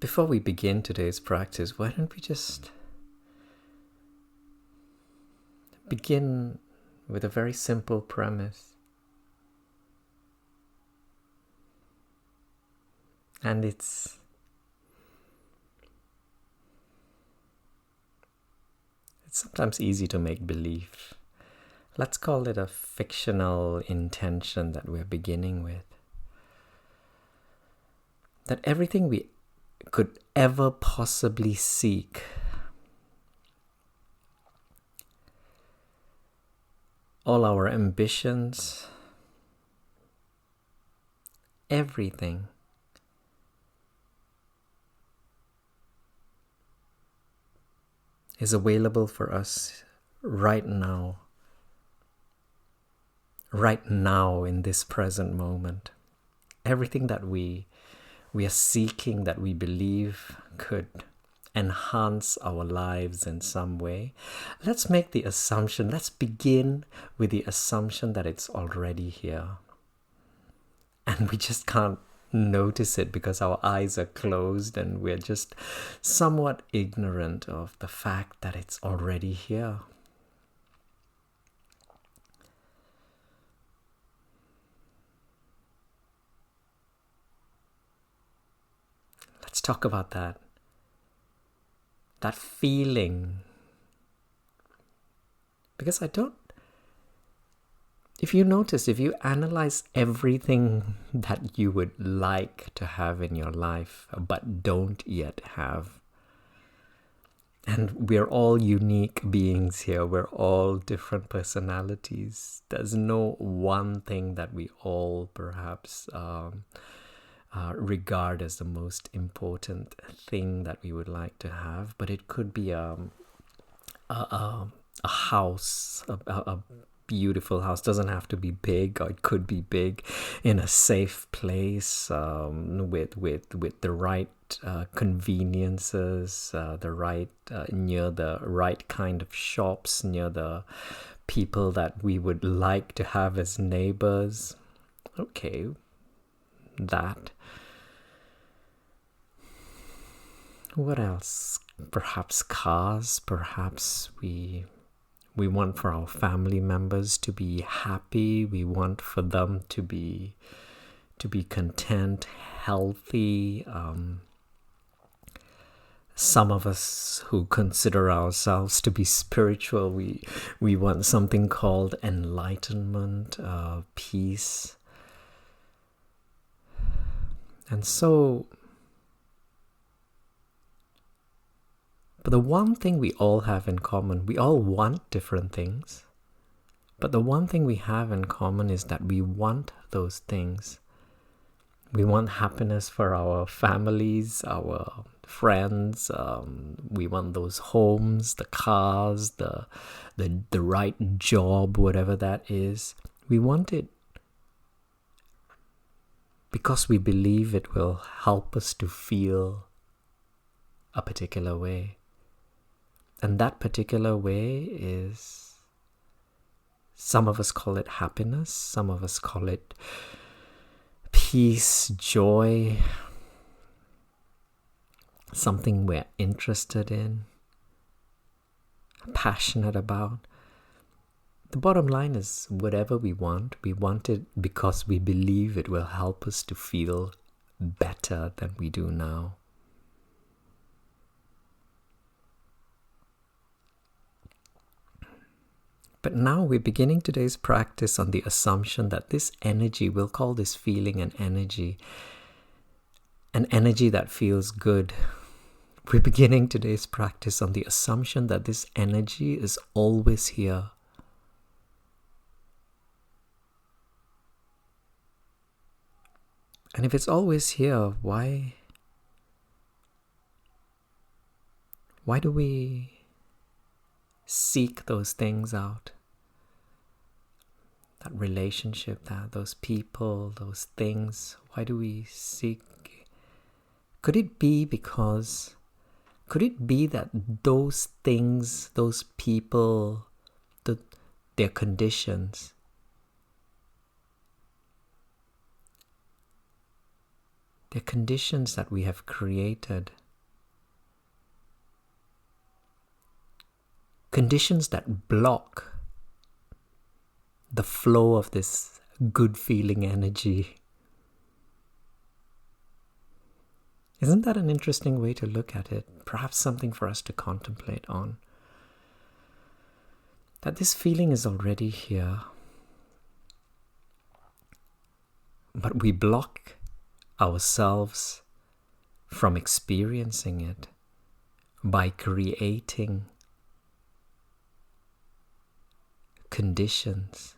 Before we begin today's practice, why don't we just begin with a very simple premise. And it's sometimes easy to make believe. Let's call it a fictional intention that we're beginning with. That everything we could ever possibly seek, all our ambitions, everything is available for us right now in this present moment. Everything that we are seeking, that we believe could enhance our lives in some way. Let's make the assumption, let's begin with the assumption that it's already here. And we just can't notice it because our eyes are closed and we're just somewhat ignorant of the fact that it's already here. Let's talk about that feeling. Because if you notice, if you analyze everything that you would like to have in your life but don't yet have, and we're all unique beings here, we're all different personalities. There's no one thing that we all perhaps regard as the most important thing that we would like to have, but it could be a house, a beautiful house. Doesn't have to be big, or it could be big in a safe place with the right conveniences, near the right kind of shops, near the people that we would like to have as neighbors. Okay, that. What else? Perhaps cars. Perhaps we want for our family members to be happy. We want for them to be content, healthy. Some of us who consider ourselves to be spiritual, we want something called enlightenment, peace. And so, but the one thing we all have in common, we all want different things, but the one thing we have in common is that we want those things. We want happiness for our families, our friends. We want those homes, the cars, the right job, whatever that is. We want it because we believe it will help us to feel a particular way. And that particular way is, some of us call it happiness, some of us call it peace, joy, something we're interested in, passionate about. The bottom line is, whatever we want it because we believe it will help us to feel better than we do now. But now we're beginning today's practice on the assumption that this energy, we'll call this feeling an energy that feels good. We're beginning today's practice on the assumption that this energy is always here. And if it's always here, why do we seek those things out? That relationship, those people, those things. Why do we seek? Could it be that those things, those people, their conditions They're conditions that we have created. Conditions that block the flow of this good feeling energy. Isn't that an interesting way to look at it? Perhaps something for us to contemplate on. That this feeling is already here, but we block ourselves from experiencing it by creating conditions.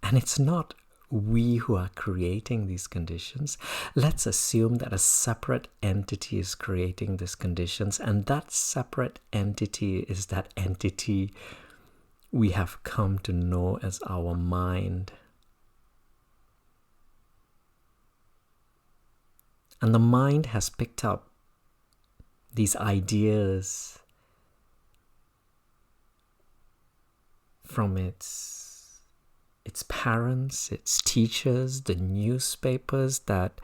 And it's not we who are creating these conditions. Let's assume that a separate entity is creating these conditions, and that separate entity is that entity we have come to know as our mind. And the mind has picked up these ideas from its parents, its teachers, the newspapers, that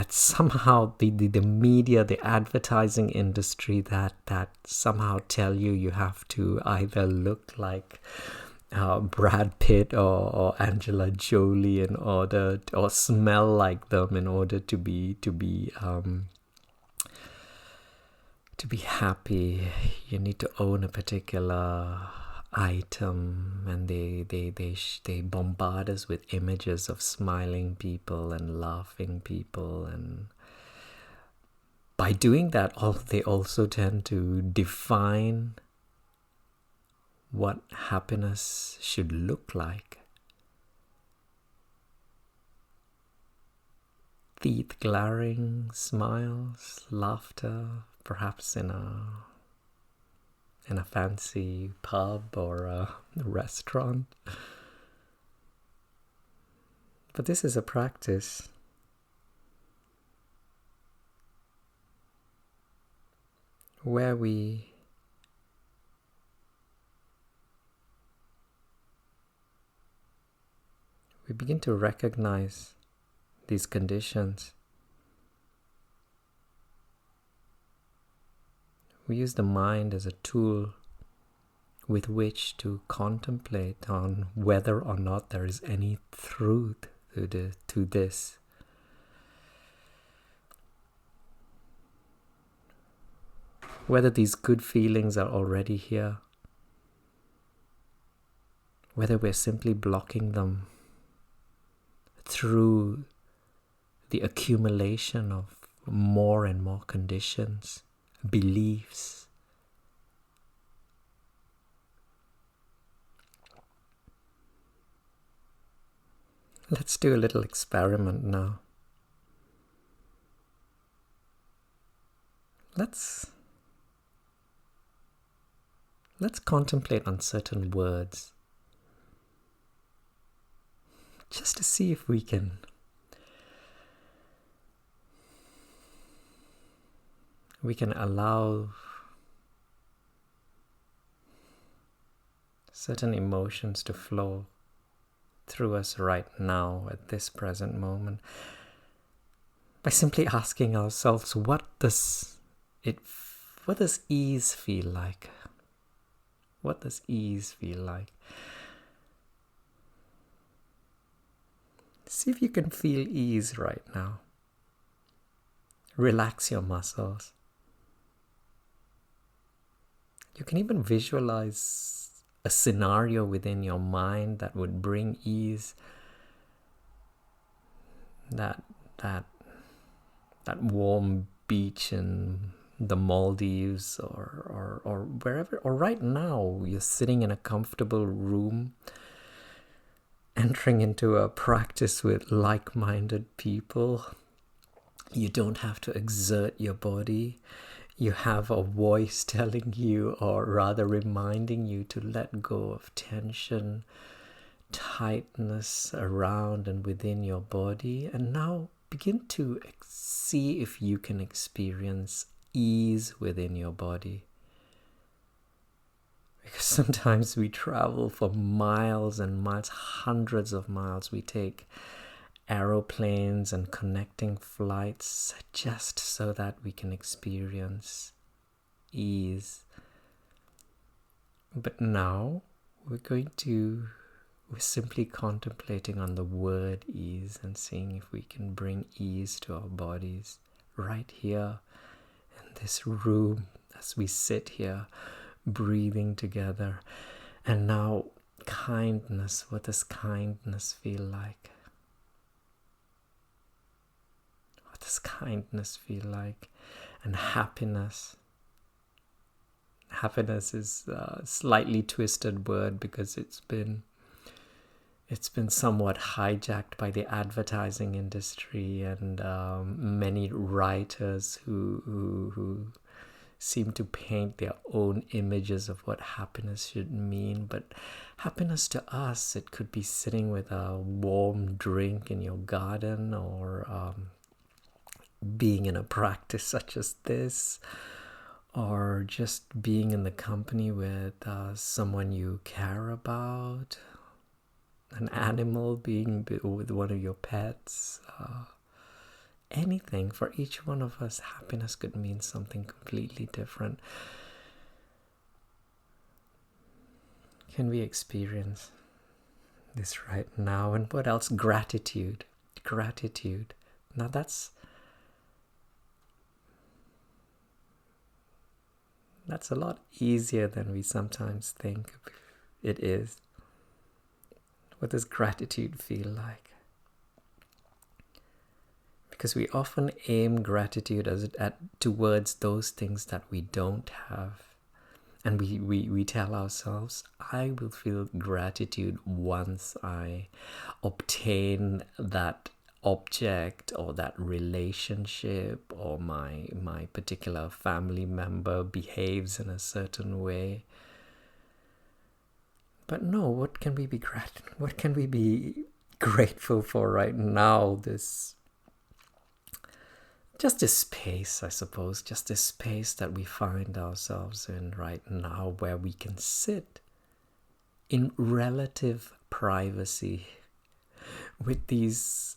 somehow the media, the advertising industry that somehow tell you have to either look like Brad Pitt or Angela Jolie in order or smell like them in order to be happy. You need to own a particular item, and they bombard us with images of smiling people and laughing people, and by doing that, they also tend to define what happiness should look like. Teeth glaring, smiles, laughter, perhaps in a fancy pub or a restaurant. But this is a practice where we begin to recognize these conditions. We use the mind as a tool with which to contemplate on whether or not there is any truth to this. Whether these good feelings are already here, whether we're simply blocking them through the accumulation of more and more conditions, beliefs. Let's do a little experiment now. Let's contemplate on certain words, just to see if we can allow certain emotions to flow through us right now at this present moment, by simply asking ourselves, what does ease feel like? What does ease feel like? See if you can feel ease right now. Relax your muscles. You can even visualize a scenario within your mind that would bring ease. That warm beach in the Maldives or wherever, or right now you're sitting in a comfortable room, entering into a practice with like-minded people. You don't have to exert your body. You have a voice telling you, or rather reminding you, to let go of tension, tightness around and within your body. And now begin to see if you can experience ease within your body. Because sometimes we travel for miles and miles, hundreds of miles we take, aeroplanes and connecting flights just so that we can experience ease. But now we're simply contemplating on the word ease and seeing if we can bring ease to our bodies right here in this room as we sit here breathing together. And now kindness, what does kindness feel like? What does kindness feel like? And happiness. Happiness is a slightly twisted word because it's been somewhat hijacked by the advertising industry and many writers who seem to paint their own images of what happiness should mean. But happiness to us, it could be sitting with a warm drink in your garden, or being in a practice such as this, or just being in the company with someone you care about, an animal, being with one of your pets, anything. For each one of us, happiness could mean something completely different. Can we experience this right now? And what else? Gratitude. Now that's a lot easier than we sometimes think it is. What does gratitude feel like? Because we often aim gratitude towards those things that we don't have. And we tell ourselves, I will feel gratitude once I obtain that object or that relationship, or my particular family member behaves in a certain way. But no, what can we be grateful for right now? Just this space, I suppose, just this space that we find ourselves in right now, where we can sit in relative privacy with these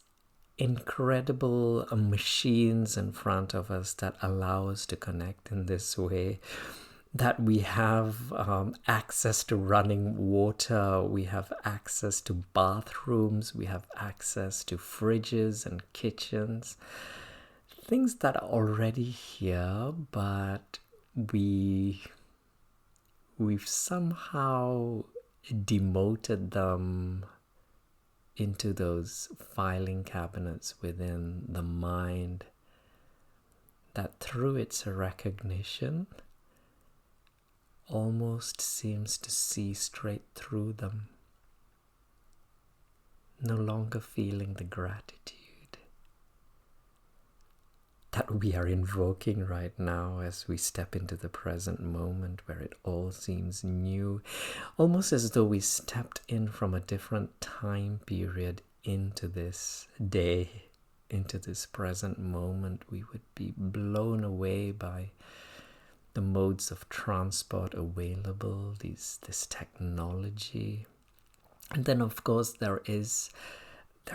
incredible machines in front of us that allow us to connect in this way, that we have access to running water, we have access to bathrooms, we have access to fridges and kitchens, things that are already here, but we've somehow demoted them into those filing cabinets within the mind that, through its recognition, almost seems to see straight through them, no longer feeling the gratitude that we are invoking right now as we step into the present moment, where it all seems new, almost as though we stepped in from a different time period into this day, into this present moment. We would be blown away by the modes of transport available, this technology. And then, of course, there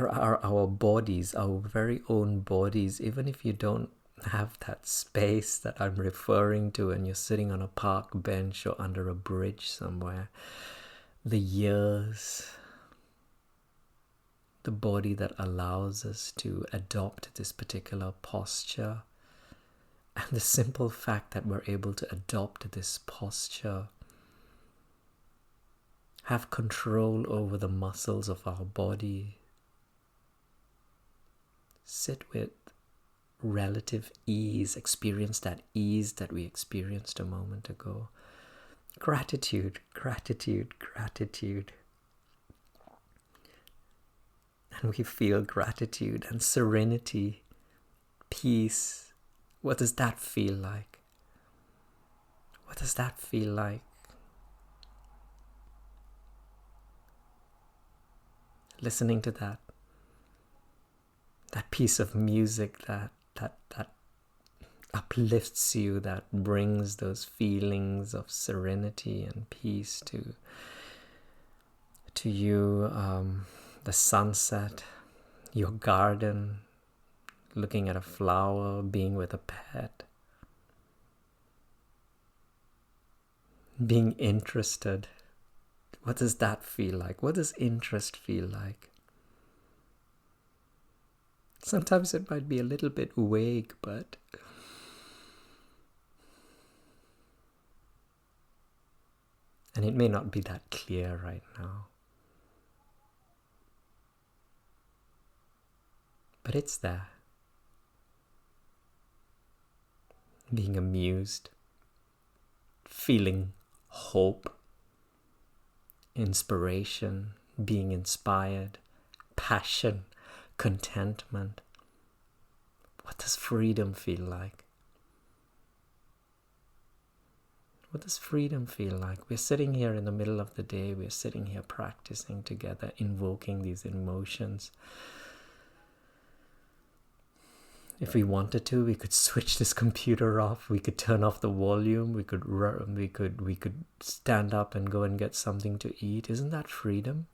are our bodies, our very own bodies. Even if you don't have that space that I'm referring to, and you're sitting on a park bench or under a bridge somewhere, the years, the body that allows us to adopt this particular posture, and the simple fact that we're able to adopt this posture, have control over the muscles of our body, sit with relative ease, experience that ease that we experienced a moment ago. Gratitude. And we feel gratitude and serenity, peace. What does that feel like? What does that feel like? Listening to that piece of music that uplifts you, that brings those feelings of serenity and peace to you. The sunset, your garden, looking at a flower, being with a pet, being interested. What does that feel like? What does interest feel like? Sometimes it might be a little bit vague, but and it may not be that clear right now. But it's there. Being amused, feeling hope, inspiration, being inspired, passion, contentment. What does freedom feel like? What does freedom feel like? We're sitting here in the middle of the day, we're sitting here practicing together, invoking these emotions. If we wanted to, we could switch this computer off. We could turn off the volume. We could stand up and go and get something to eat. Isn't that freedom?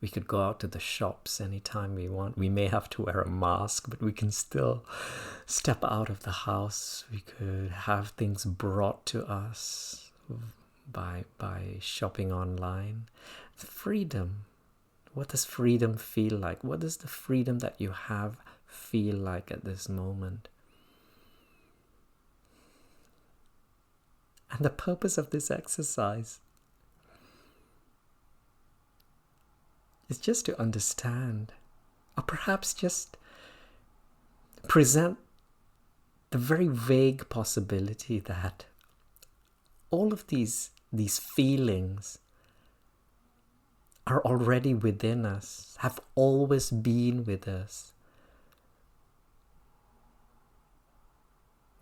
We could go out to the shops anytime we want. We may have to wear a mask, but we can still step out of the house. We could have things brought to us by shopping online. Freedom. What does freedom feel like? What does the freedom that you have feel like at this moment? And the purpose of this exercise is just to understand, or perhaps just present the very vague possibility that all of these feelings are already within us, have always been with us.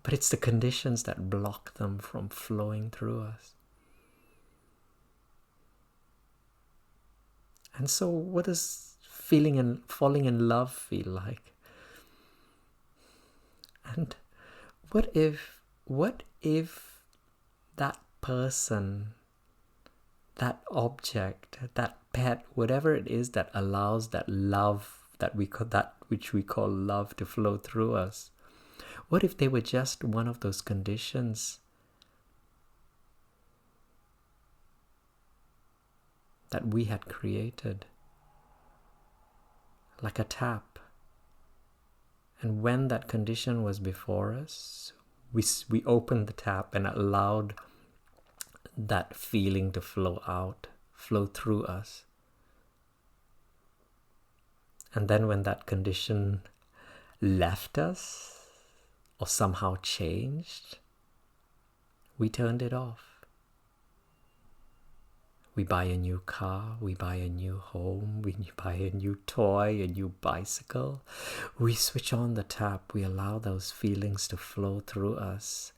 But it's the conditions that block them from flowing through us. And so what does feeling and falling in love feel like? And what if that person, that object, that pet, whatever it is that allows that love, that which we call love, to flow through us, what if they were just one of those conditions that we had created, like a tap? And when that condition was before us, we opened the tap and allowed that feeling to flow through us. And then when that condition left us, or somehow changed, we turned it off. We buy a new car, we buy a new home, we buy a new toy, a new bicycle. We switch on the tap, we allow those feelings to flow through us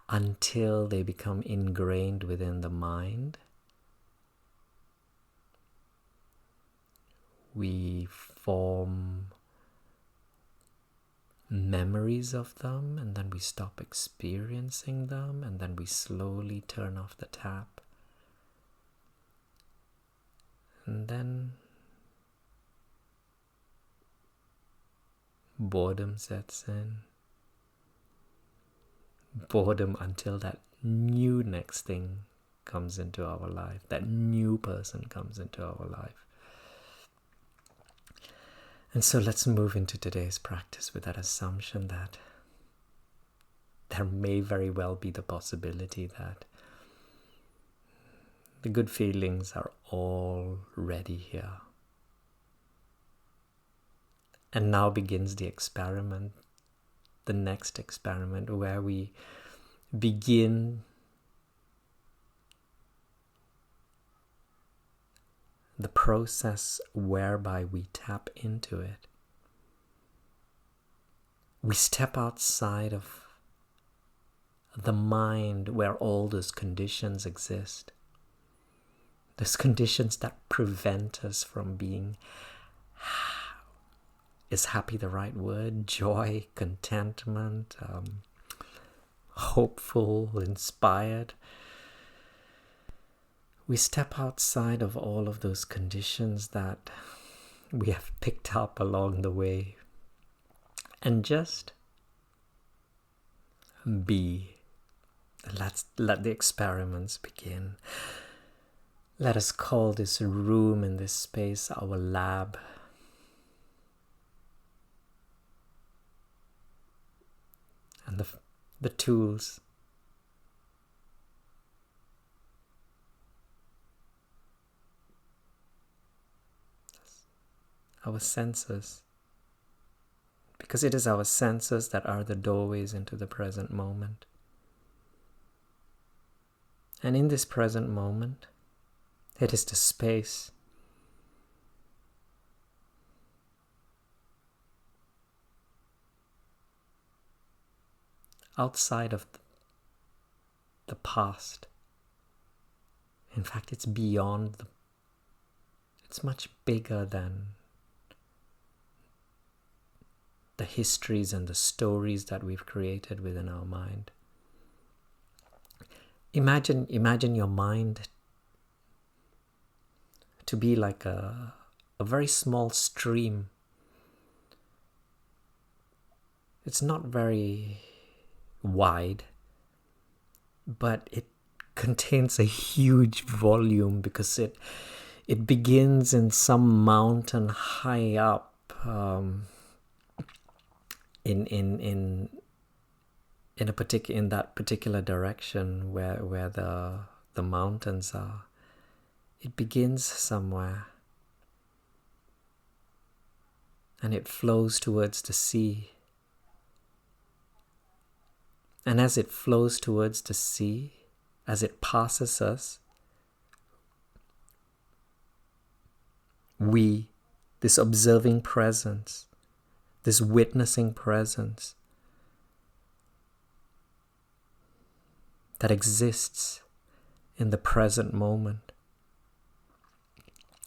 until they become ingrained within the mind. We form memories of them, and then we stop experiencing them, and then we slowly turn off the tap. And then boredom sets in. Boredom until that new next thing comes into our life, that new person comes into our life. And so let's move into today's practice with that assumption that there may very well be the possibility that the good feelings are already here. And now begins the experiment, the next experiment, where we begin the process whereby we tap into it. We step outside of the mind where all those conditions exist. Those conditions that prevent us from being, is happy the right word? Joy, contentment, hopeful, inspired. We step outside of all of those conditions that we have picked up along the way, and just be. Let the experiments begin. Let us call this room and this space our lab. And the tools, our senses, because it is our senses that are the doorways into the present moment. And in this present moment, it is the space outside of the past. In fact, it's beyond it's much bigger than the histories and the stories that we've created within our mind. Imagine your mind to be like a very small stream. It's not very wide, but it contains a huge volume because it begins in some mountain high up in that particular direction where the mountains are. It begins somewhere and it flows towards the sea. And as it flows towards the sea, as it passes us, we, this observing presence, this witnessing presence that exists in the present moment,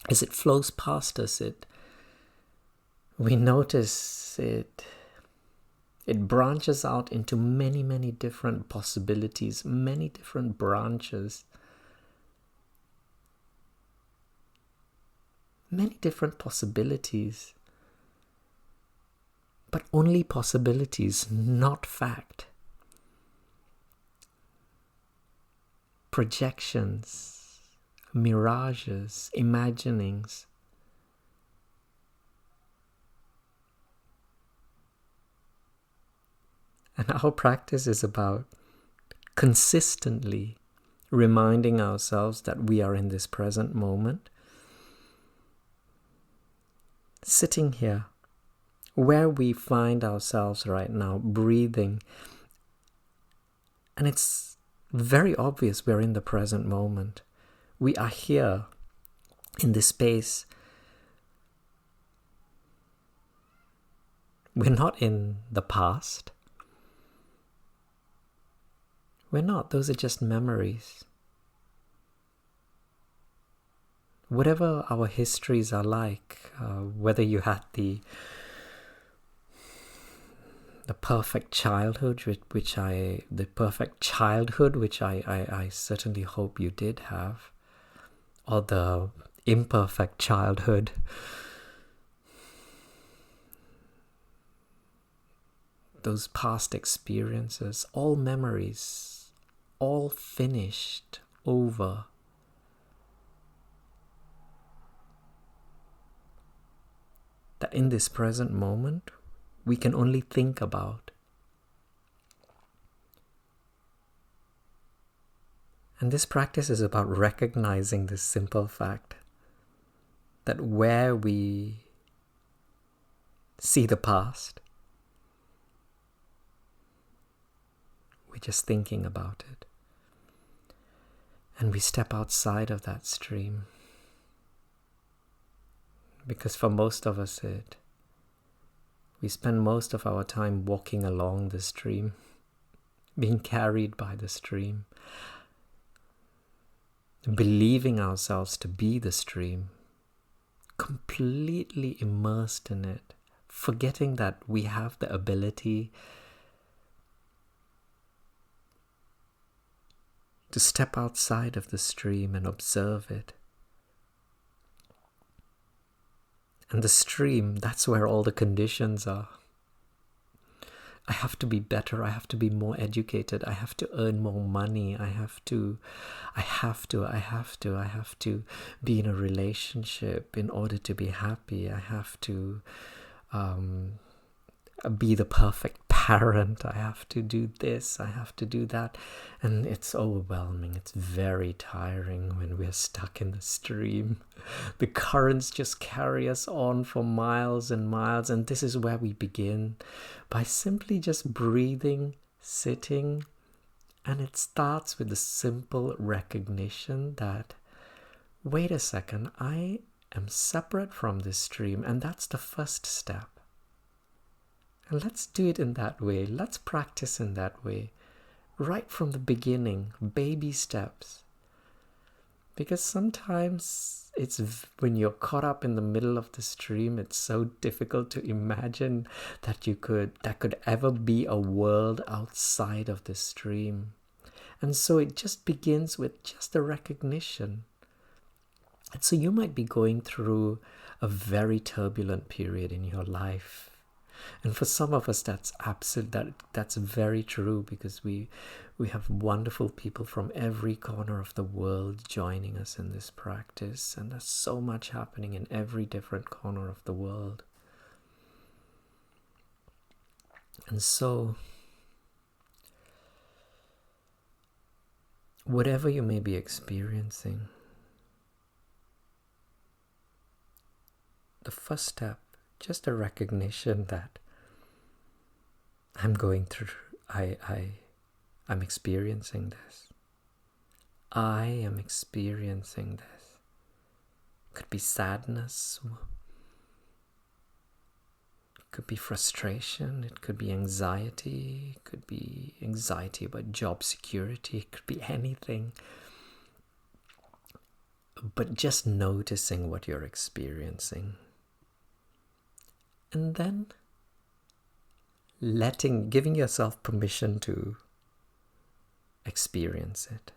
as it flows past us, we notice it branches out into many, many different possibilities, many different branches, many different possibilities, but only possibilities, not fact. Projections, mirages, imaginings. And our practice is about consistently reminding ourselves that we are in this present moment, sitting here, where we find ourselves right now, breathing. And it's very obvious we're in the present moment. We are here in this space. We're not in the past. We're not. Those are just memories. Whatever our histories are like, whether you had the perfect childhood, which I certainly hope you did have, or the imperfect childhood, those past experiences, all memories, all finished, over. That in this present moment, we can only think about. And this practice is about recognizing this simple fact that where we see the past, we're just thinking about it. And we step outside of that stream. Because for most of us, we spend most of our time walking along the stream, being carried by the stream, believing ourselves to be the stream, completely immersed in it, forgetting that we have the ability to step outside of the stream and observe it. And the stream, that's where all the conditions are. I have to be better, I have to be more educated, I have to earn more money, I have to be in a relationship in order to be happy, I have to be the perfect parent, I have to do this, I have to do that. And it's overwhelming, it's very tiring when we're stuck in the stream. The currents just carry us on for miles and miles, and this is where we begin, by simply just breathing, sitting, and it starts with the simple recognition that, wait a second, I am separate from this stream, and that's the first step. And let's do it in that way. Let's practice in that way. Right from the beginning, baby steps. Because sometimes it's when you're caught up in the middle of the stream, it's so difficult to imagine that could ever be a world outside of the stream. And so it just begins with just a recognition. And so you might be going through a very turbulent period in your life. And for some of us, that's very true, because we have wonderful people from every corner of the world joining us in this practice, and there's so much happening in every different corner of the world. And so, whatever you may be experiencing, the first step, just a recognition that I'm going through, I'm experiencing this. I am experiencing this. Could be sadness, it could be frustration, it could be anxiety, it could be anxiety about job security, it could be anything. But just noticing what you're experiencing. And then giving yourself permission to experience it.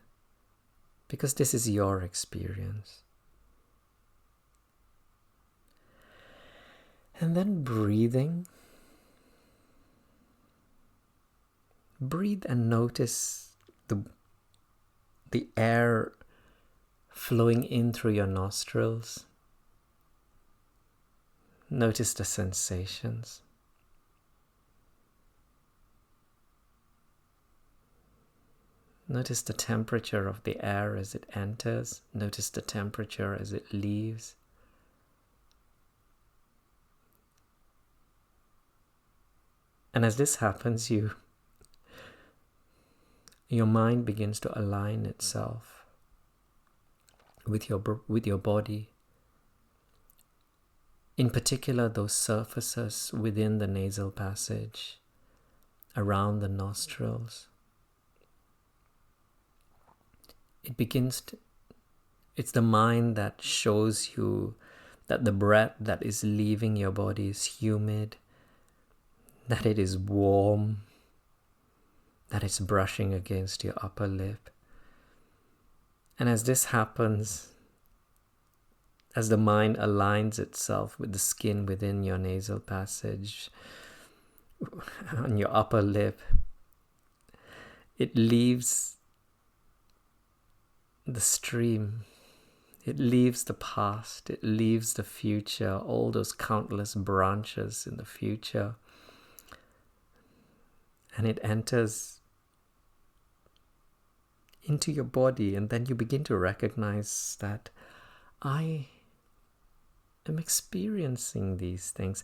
Because this is your experience. And then breathing. Breathe and notice the air flowing in through your nostrils. Notice the sensations. Notice the temperature of the air as it enters. Notice the temperature as it leaves. And as this happens, your mind begins to align itself with your body. In particular, those surfaces within the nasal passage, around the nostrils. It's the mind that shows you that the breath that is leaving your body is humid, that it is warm, that it's brushing against your upper lip. And as this happens, as the mind aligns itself with the skin within your nasal passage, on your upper lip, it leaves the stream, it leaves the past, it leaves the future, all those countless branches in the future, and it enters into your body, and then you begin to recognize that I am experiencing these things.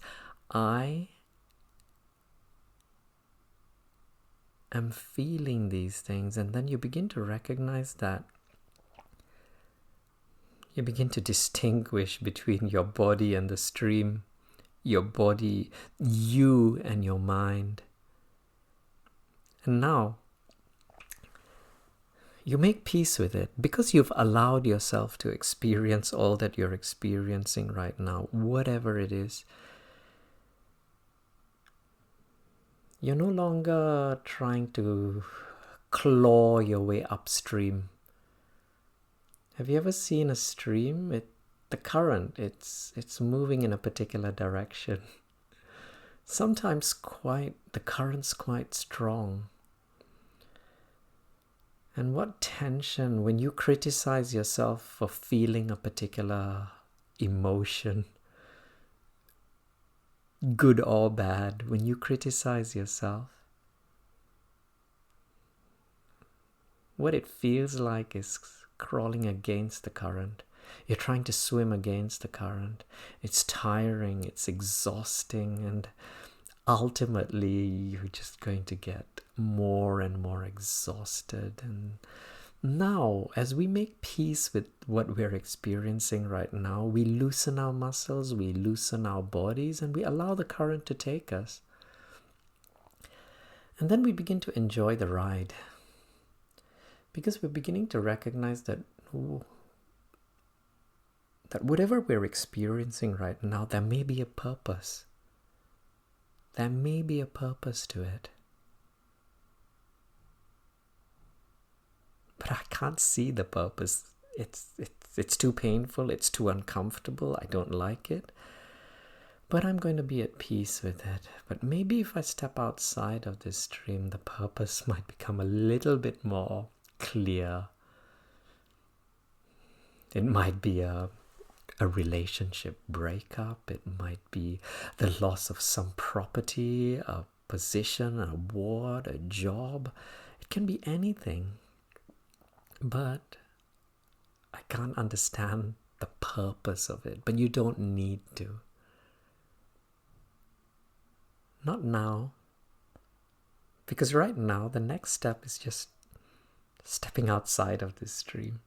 I am feeling these things, and then you begin to recognize that you begin to distinguish between your body and the stream, your body, you and your mind. And now, you make peace with it because you've allowed yourself to experience all that you're experiencing right now, whatever it is. You're no longer trying to claw your way upstream. Have you ever seen a stream? the current, it's moving in a particular direction. Sometimes the current's quite strong. And what tension when you criticize yourself for feeling a particular emotion, good or bad, when you criticize yourself, what it feels like is crawling against the current. You're trying to swim against the current. It's tiring, it's exhausting, and ultimately you're just going to get more and more exhausted. And now, as we make peace with what we're experiencing right now, we loosen our muscles, we loosen our bodies, and we allow the current to take us. And then we begin to enjoy the ride, because we're beginning to recognize that whatever we're experiencing right now, there may be a purpose. There may be a purpose to it. But I can't see the purpose. It's too painful, it's too uncomfortable, I don't like it. But I'm going to be at peace with it. But maybe if I step outside of this stream, the purpose might become a little bit more clear. It might be a relationship breakup. It might be the loss of some property, a position, an award, a job. It can be anything. But I can't understand the purpose of it. But you don't need to. Not now. Because right now, the next step is just stepping outside of this stream.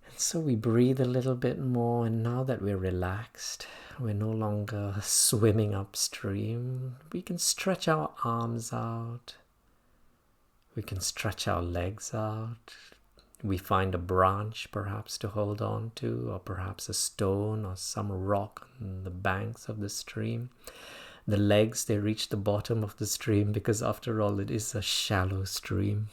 And so we breathe a little bit more, and now that we're relaxed, we're no longer swimming upstream, we can stretch our arms out. We can stretch our legs out. We find a branch perhaps to hold on to, or perhaps a stone or some rock on the banks of the stream. The legs, they reach the bottom of the stream because after all, it is a shallow stream.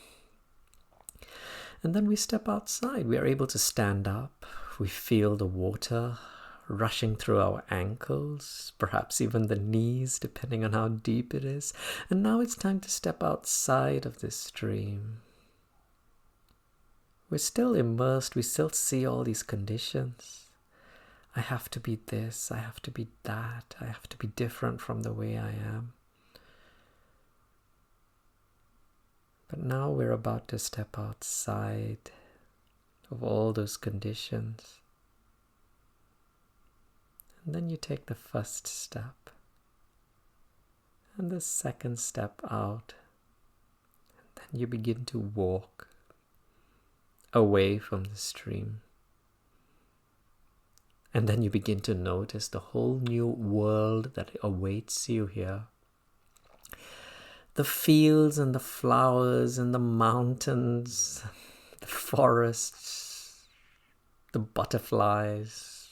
And then we step outside. We are able to stand up. We feel the water rushing through our ankles, perhaps even the knees, depending on how deep it is. And now it's time to step outside of this stream. We're still immersed. We still see all these conditions. I have to be this. I have to be that. I have to be different from the way I am. But now we're about to step outside of all those conditions. And then you take the first step and the second step out. And then you begin to walk away from the stream. And then you begin to notice the whole new world that awaits you here. The fields and the flowers and the mountains, the forests, the butterflies,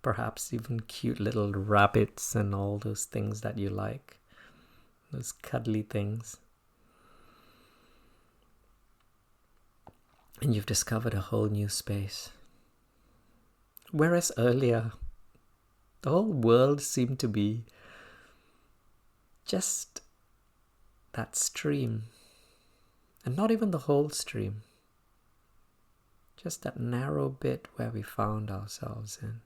perhaps even cute little rabbits and all those things that you like, those cuddly things. And you've discovered a whole new space. Whereas earlier, the whole world seemed to be just that stream, and not even the whole stream, just that narrow bit where we found ourselves in.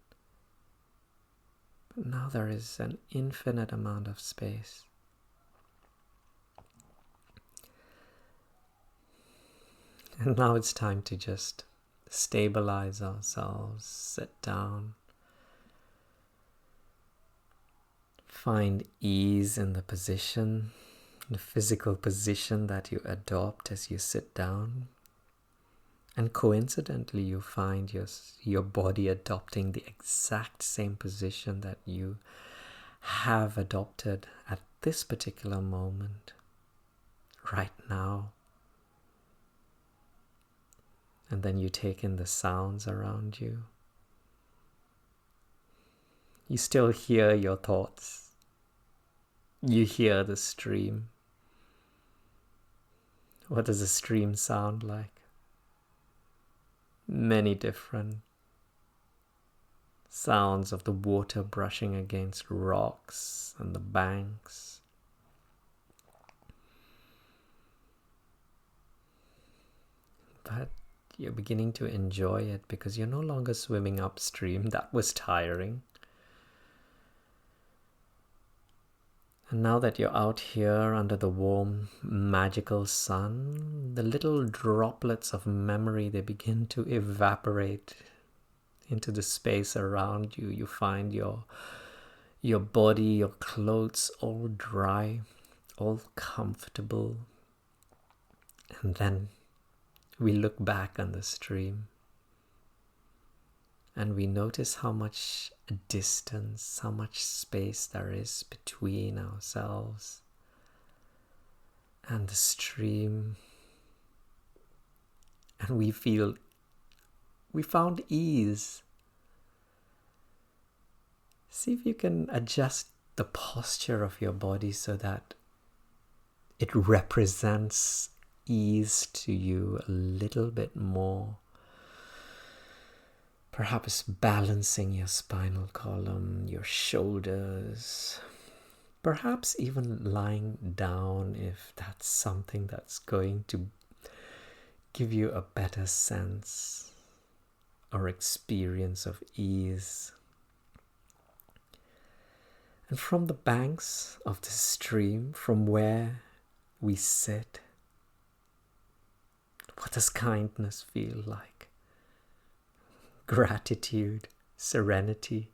But now there is an infinite amount of space. And now it's time to just stabilize ourselves, sit down, find ease in the position, the physical position that you adopt as you sit down. And coincidentally, you find your body adopting the exact same position that you have adopted at this particular moment, right now. And then you take in the sounds around you. You still hear your thoughts. You hear the stream. What does a stream sound like? many different sounds of the water brushing against rocks and the banks. But you're beginning to enjoy it because you're no longer swimming upstream. That was tiring. And now that you're out here under the warm, magical sun, the little droplets of memory, they begin to evaporate into the space around you. You find your body, your clothes all dry, all comfortable. And then we look back on the stream and we notice how much distance, how much space there is between ourselves and the stream. And we found ease. See if you can adjust the posture of your body so that it represents ease to you a little bit more. Perhaps balancing your spinal column, your shoulders, perhaps even lying down if that's something that's going to give you a better sense or experience of ease. And from the banks of the stream, from where we sit, what does kindness feel like? Gratitude, serenity,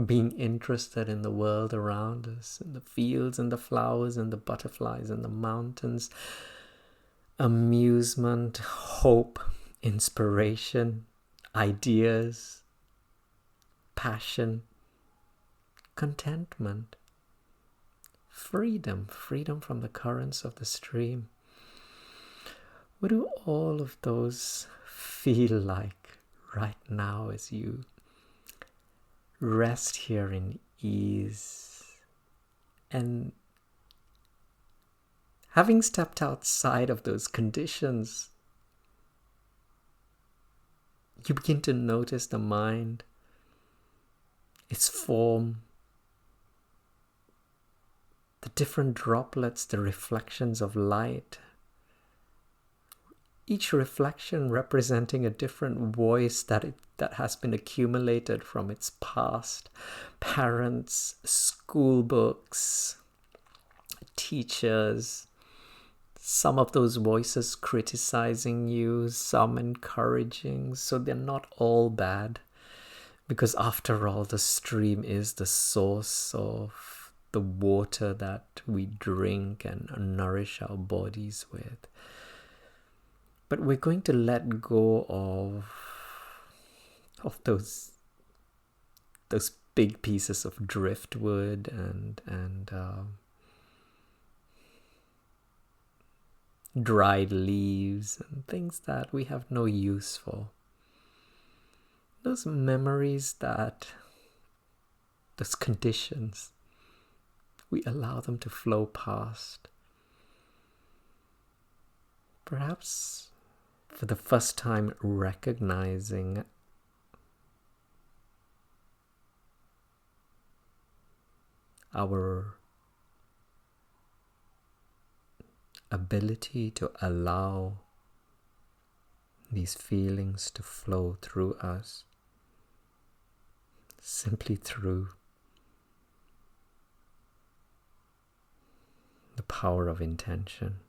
being interested in the world around us, in the fields and the flowers and the butterflies and the mountains, amusement, hope, inspiration, ideas, passion, contentment, freedom from the currents of the stream. What do all of those feel like right now as you rest here in ease? And having stepped outside of those conditions, you begin to notice the mind, its form, the different droplets, the reflections of light. Each reflection representing a different voice that has been accumulated from its past, parents, school books, teachers. Some of those voices criticizing you, some encouraging, so they're not all bad. Because after all, the stream is the source of the water that we drink and nourish our bodies with. But we're going to let go of those big pieces of driftwood and dried leaves and things that we have no use for. Those memories, those conditions, we allow them to flow past. Perhaps for the first time recognizing our ability to allow these feelings to flow through us, simply through the power of intention.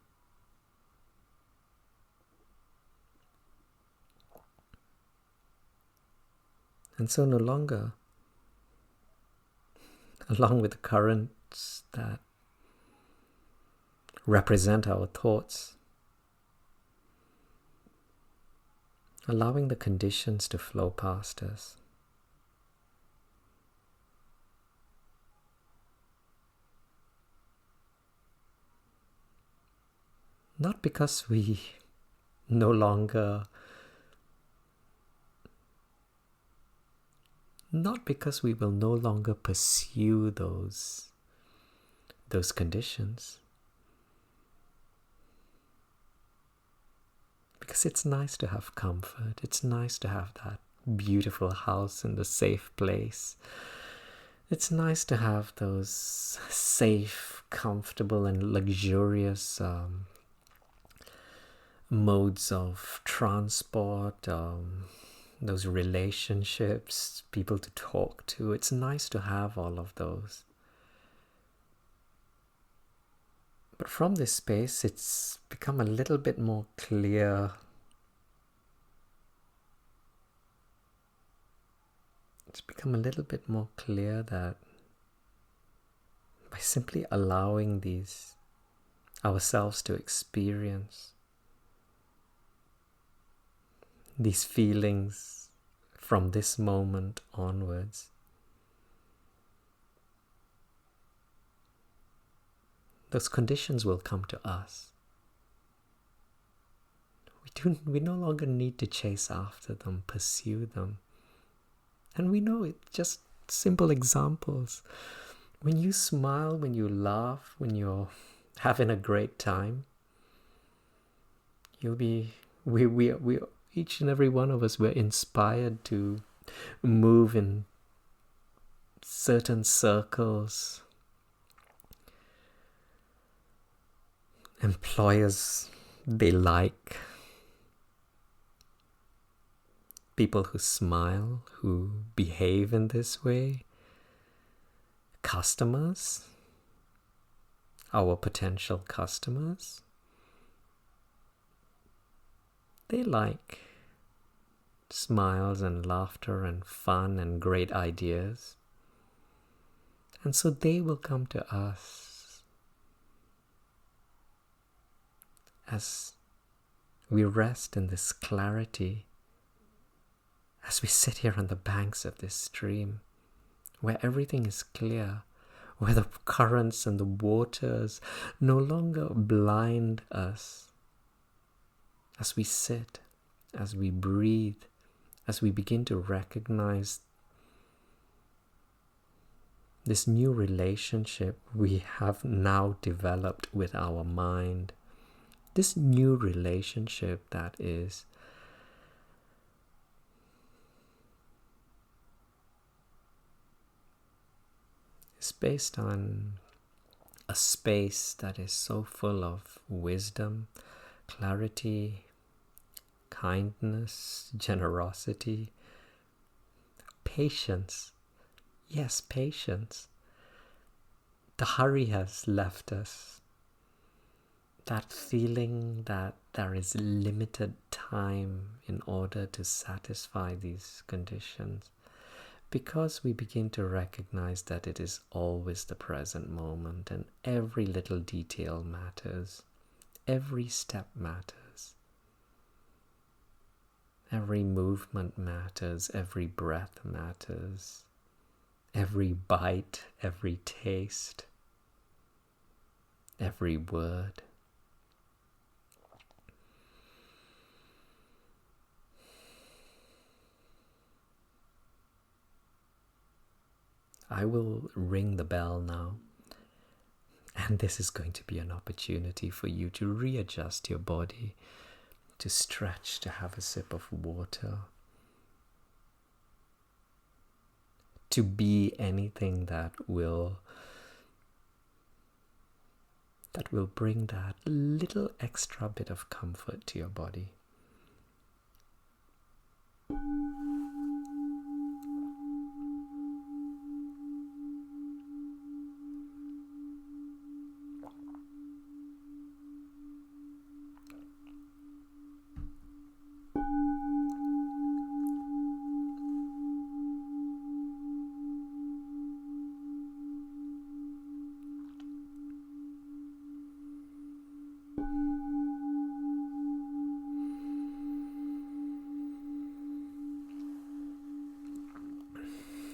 And so no longer, along with the currents that represent our thoughts, allowing the conditions to flow past us. Not because we no longer, not because we will no longer pursue those conditions, Because it's nice to have comfort. It's nice to have that beautiful house in the safe place. It's nice to have those safe, comfortable, and luxurious modes of transport, those relationships, people to talk to. It's nice to have all of those. But from this space, it's become a little bit more clear. It's become a little bit more clear that by simply allowing ourselves to experience these feelings from this moment onwards, those conditions will come to us. We no longer need to chase after them, pursue them. And we know it, just simple examples. When you smile, when you laugh, when you're having a great time, we each and every one of us, we're inspired to move in certain circles. Employers, they like people who smile, who behave in this way. Customers, our potential customers, they like smiles and laughter and fun and great ideas. And so they will come to us as we rest in this clarity, as we sit here on the banks of this stream, where everything is clear, where the currents and the waters no longer blind us, as we sit, as we breathe, as we begin to recognize this new relationship we have now developed with our mind, this new relationship that is based on a space that is so full of wisdom, clarity, kindness, generosity, patience. Yes, patience. The hurry has left us. That feeling that there is limited time in order to satisfy these conditions. Because we begin to recognize that it is always the present moment and every little detail matters. Every step matters. Every movement matters. Every breath matters. Every bite, every taste, every word. I will ring the bell now, and this is going to be an opportunity for you to readjust your body, to stretch, to have a sip of water, to be anything that will bring that little extra bit of comfort to your body.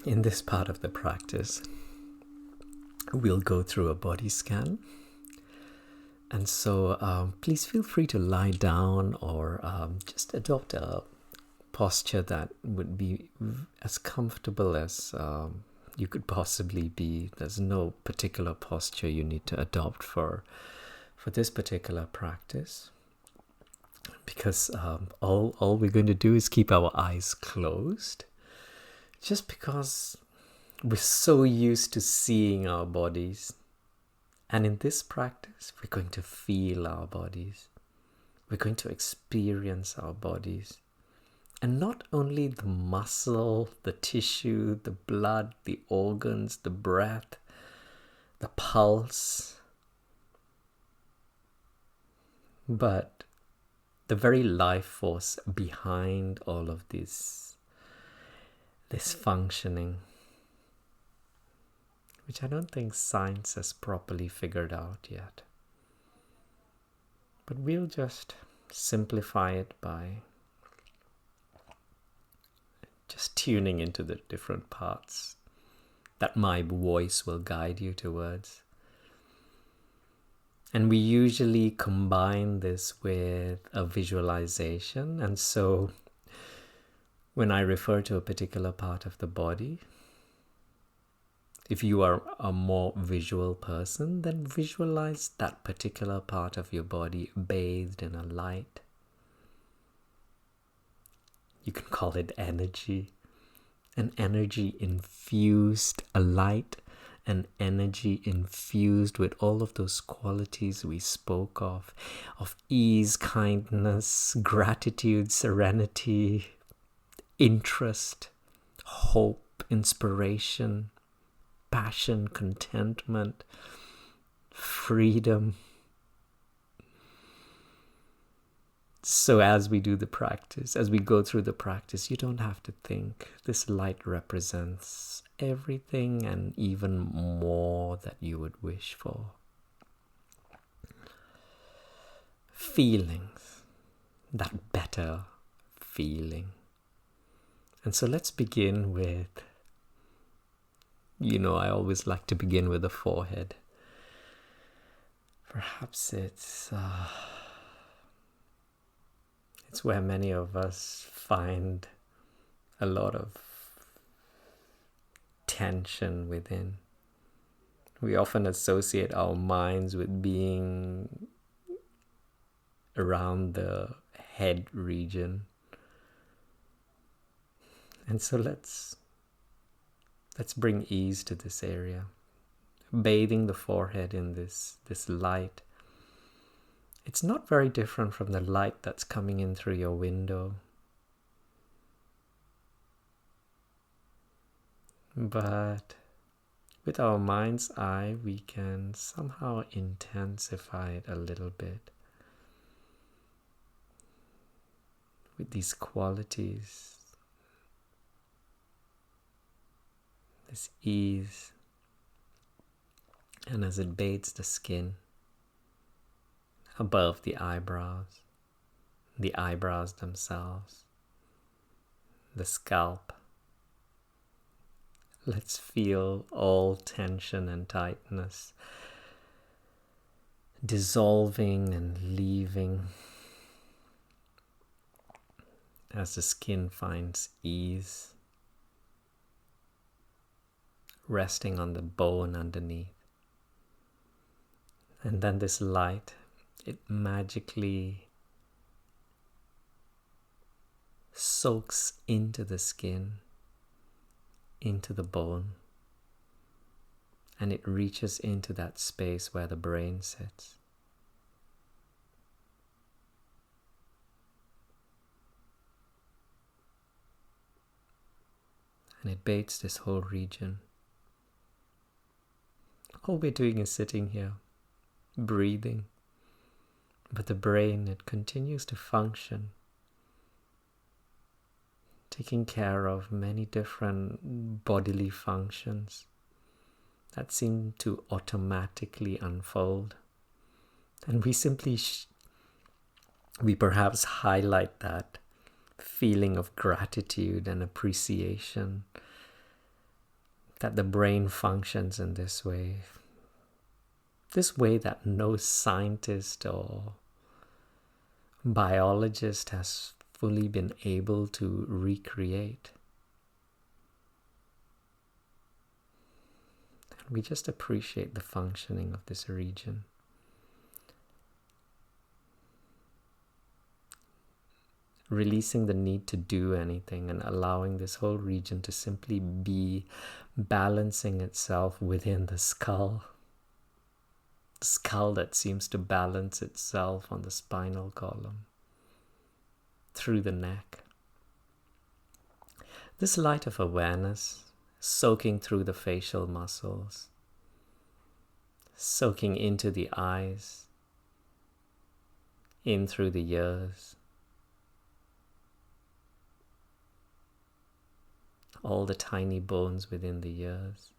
In this part of the practice, we'll go through a body scan. And so please feel free to lie down or just adopt a posture that would be as comfortable as you could possibly be. There's no particular posture you need to adopt for this particular practice. because all we're going to do is keep our eyes closed, just because we're so used to seeing our bodies. And in this practice, we're going to feel our bodies. We're going to experience our bodies. And not only the muscle, the tissue, the blood, the organs, the breath, the pulse, but the very life force behind all of this functioning, which I don't think science has properly figured out yet. But we'll just simplify it by just tuning into the different parts that my voice will guide you towards. And we usually combine this with a visualization. And so when I refer to a particular part of the body, if you are a more visual person, then visualize that particular part of your body bathed in a light. You can call it energy, an energy infused, a light, an energy infused with all of those qualities we spoke of ease, kindness, gratitude, serenity, interest, hope, inspiration, passion, contentment, freedom. So as we do the practice, as we go through the practice, you don't have to think. This light represents everything and even more that you would wish for. Feelings, that better feeling. And so let's begin with, I always like to begin with the forehead. Perhaps it's where many of us find a lot of tension within. We often associate our minds with being around the head region. And so let's bring ease to this area, bathing the forehead in this light. It's not very different from the light that's coming in through your window. But with our mind's eye, we can somehow intensify it a little bit with these qualities, this ease, and as it bathes the skin, above the eyebrows themselves, the scalp. Let's feel all tension and tightness dissolving and leaving as the skin finds ease, resting on the bone underneath. And then this light, it magically soaks into the skin, into the bone, and it reaches into that space where the brain sits. And it bathes this whole region. All we're doing is sitting here, breathing. But the brain, it continues to function, taking care of many different bodily functions that seem to automatically unfold. And we simply, we perhaps highlight that feeling of gratitude and appreciation that the brain functions in this way that no scientist or biologist has fully been able to recreate. And we just appreciate the functioning of this region. releasing the need to do anything and allowing this whole region to simply be, balancing itself within the skull that seems to balance itself on the spinal column, through the neck. This light of awareness soaking through the facial muscles, soaking into the eyes, in through the ears, all the tiny bones within the ears,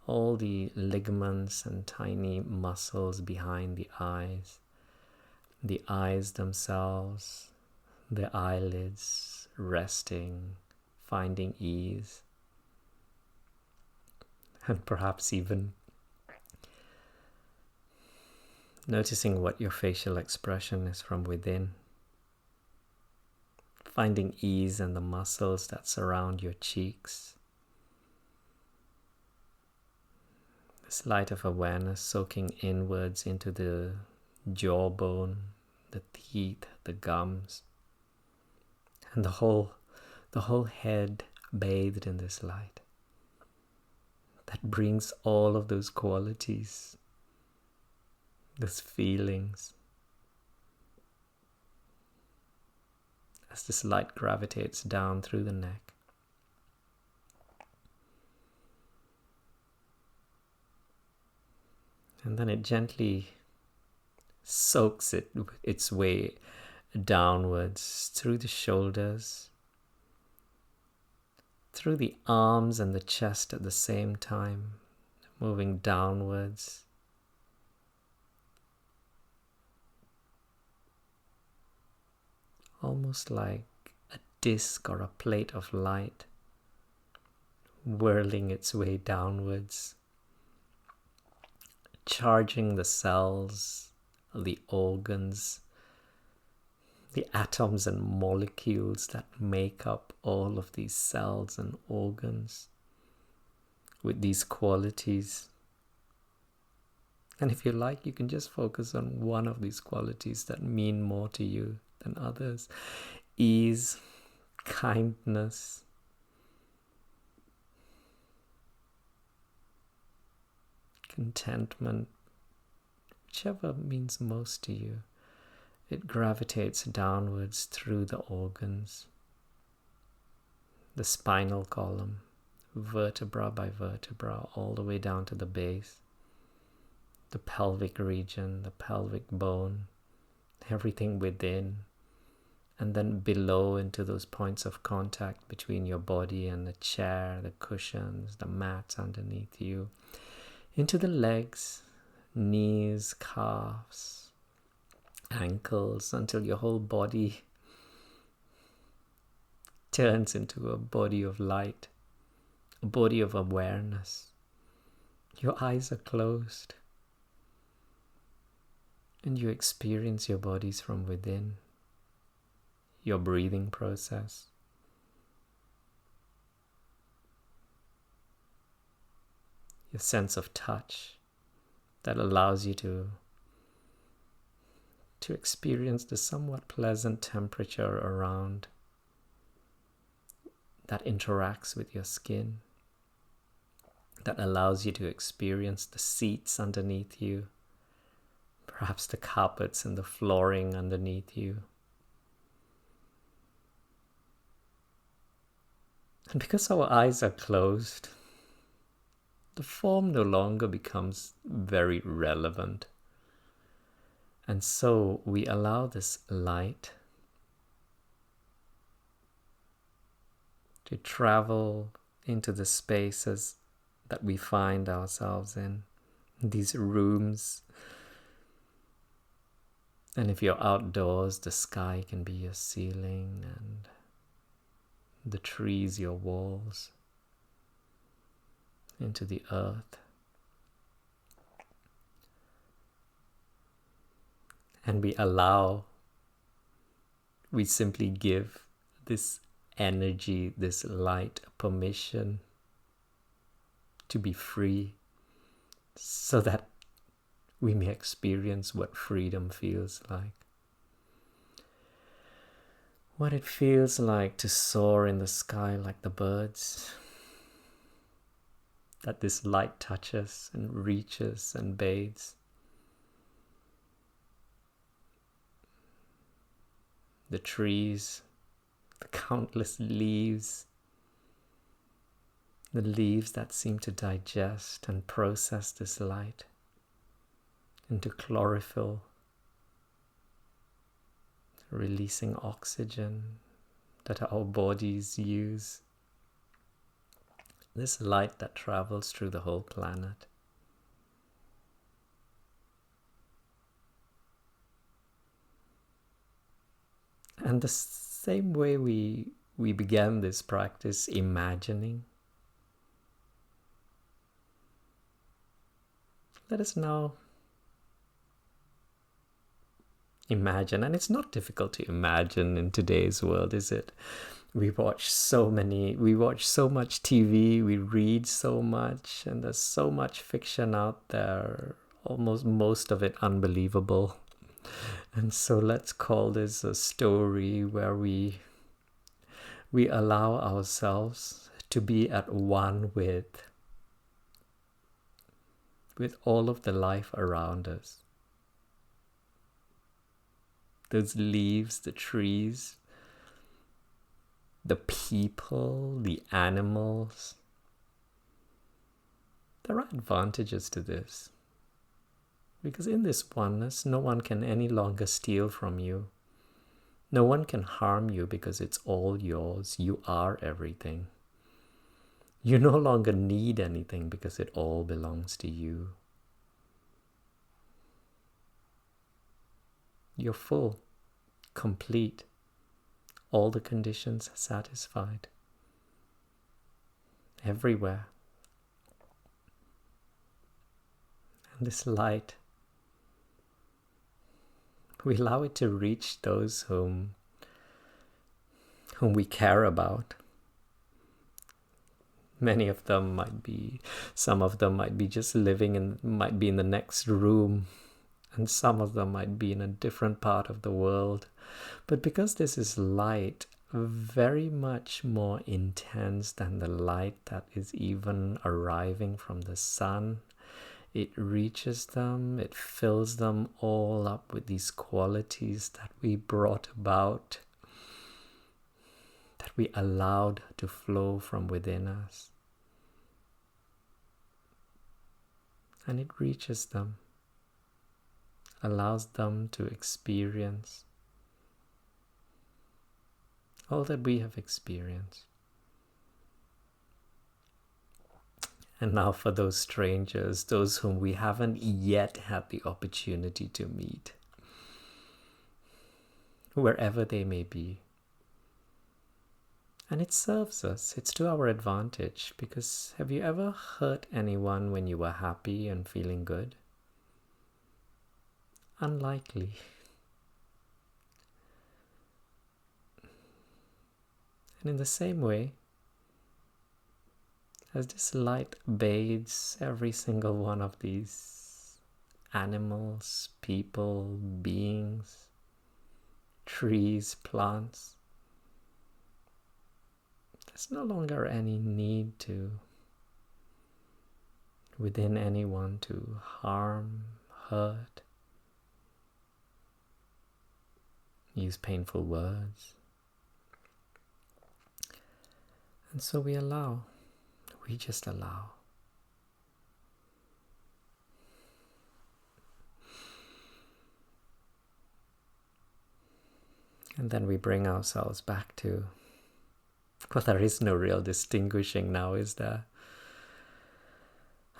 all the ligaments and tiny muscles behind the eyes themselves, the eyelids resting, finding ease, and perhaps even noticing what your facial expression is from within, finding ease in the muscles that surround your cheeks. This light of awareness soaking inwards into the jawbone, the teeth, the gums, and the whole head bathed in this light that brings all of those qualities, those feelings, as this light gravitates down through the neck. And then it gently soaks its way downwards through the shoulders, through the arms and the chest at the same time, moving downwards. Almost like a disc or a plate of light whirling its way downwards, charging the cells, the organs, the atoms and molecules that make up all of these cells and organs with these qualities. And if you like, you can just focus on one of these qualities that mean more to you than others. Ease, kindness, contentment, whichever means most to you. It gravitates downwards through the organs, the spinal column, vertebra by vertebra, all the way down to the base, the pelvic region, the pelvic bone, everything within, and then below into those points of contact between your body and the chair, the cushions, the mats underneath you, into the legs, knees, calves, ankles, until your whole body turns into a body of light, a body of awareness. Your eyes are closed and you experience your bodies from within, your breathing process, your sense of touch that allows you to experience the somewhat pleasant temperature around that interacts with your skin, that allows you to experience the seats underneath you, perhaps the carpets and the flooring underneath you. And because our eyes are closed, the form no longer becomes very relevant. And so we allow this light to travel into the spaces that we find ourselves in, these rooms. And if you're outdoors, the sky can be your ceiling and the trees your walls, into the earth. And we simply give this energy, this light, permission to be free, so that we may experience what freedom feels like. what it feels like to soar in the sky like the birds, that this light touches and reaches and bathes. The trees, the countless leaves, the leaves that seem to digest and process this light into chlorophyll, releasing oxygen that our bodies use. This light that travels through the whole planet. And the same way we began this practice imagining, let us now imagine, and it's not difficult to imagine in today's world, is it? We watch so much TV, we read so much, and there's so much fiction out there, almost most of it unbelievable. And so let's call this a story where we allow ourselves to be at one with all of the life around us. Those leaves, the trees, the people, the animals. There are advantages to this. Because in this oneness, no one can any longer steal from you. No one can harm you because it's all yours. You are everything. You no longer need anything because it all belongs to you. You're full, complete, all the conditions satisfied, everywhere. And this light, we allow it to reach those whom we care about. Many of them some of them might be just might be in the next room, and some of them might be in a different part of the world. But because this is light, very much more intense than the light that is even arriving from the sun, it reaches them, it fills them all up with these qualities that we brought about, that we allowed to flow from within us. And it reaches them, allows them to experience all that we have experienced. And now for those strangers, those whom we haven't yet had the opportunity to meet, wherever they may be. And it serves us, it's to our advantage, because have you ever hurt anyone when you were happy and feeling good? Unlikely. And in the same way, as this light bathes every single one of these animals, people, beings, trees, plants, there's no longer any need within anyone to harm, hurt, use painful words. And so we just allow. And then we bring ourselves back to, well, there is no real distinguishing now, is there?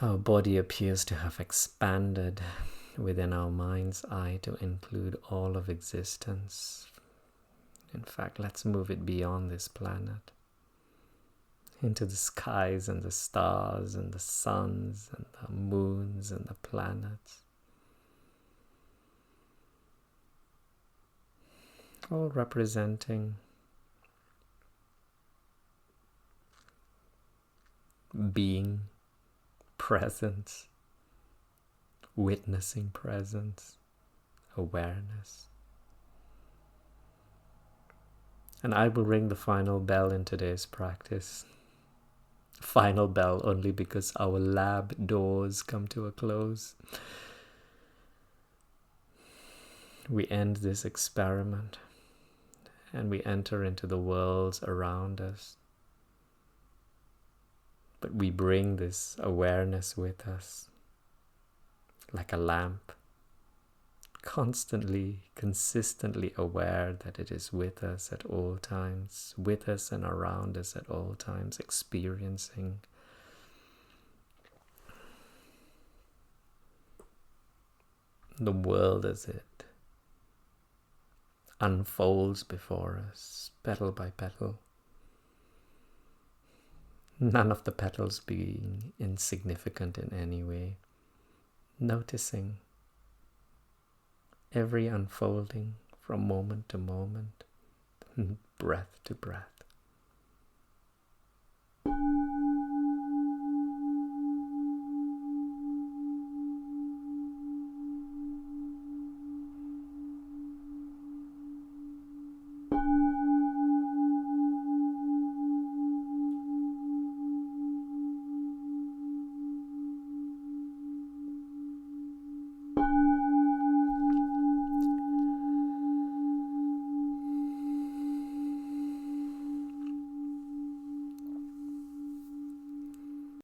Our body appears to have expanded within our mind's eye to include all of existence. In fact, let's move it beyond this planet, into the skies and the stars and the suns and the moons and the planets. All representing being, presence, witnessing presence, awareness. And I will ring the final bell in today's practice. Final bell only because our lab doors come to a close. We end this experiment and we enter into the worlds around us. But we bring this awareness with us like a lamp, constantly, consistently aware that it is with us at all times, with us and around us at all times, experiencing the world as it unfolds before us, petal by petal. None of the petals being insignificant in any way. Noticing every unfolding from moment to moment, breath to breath.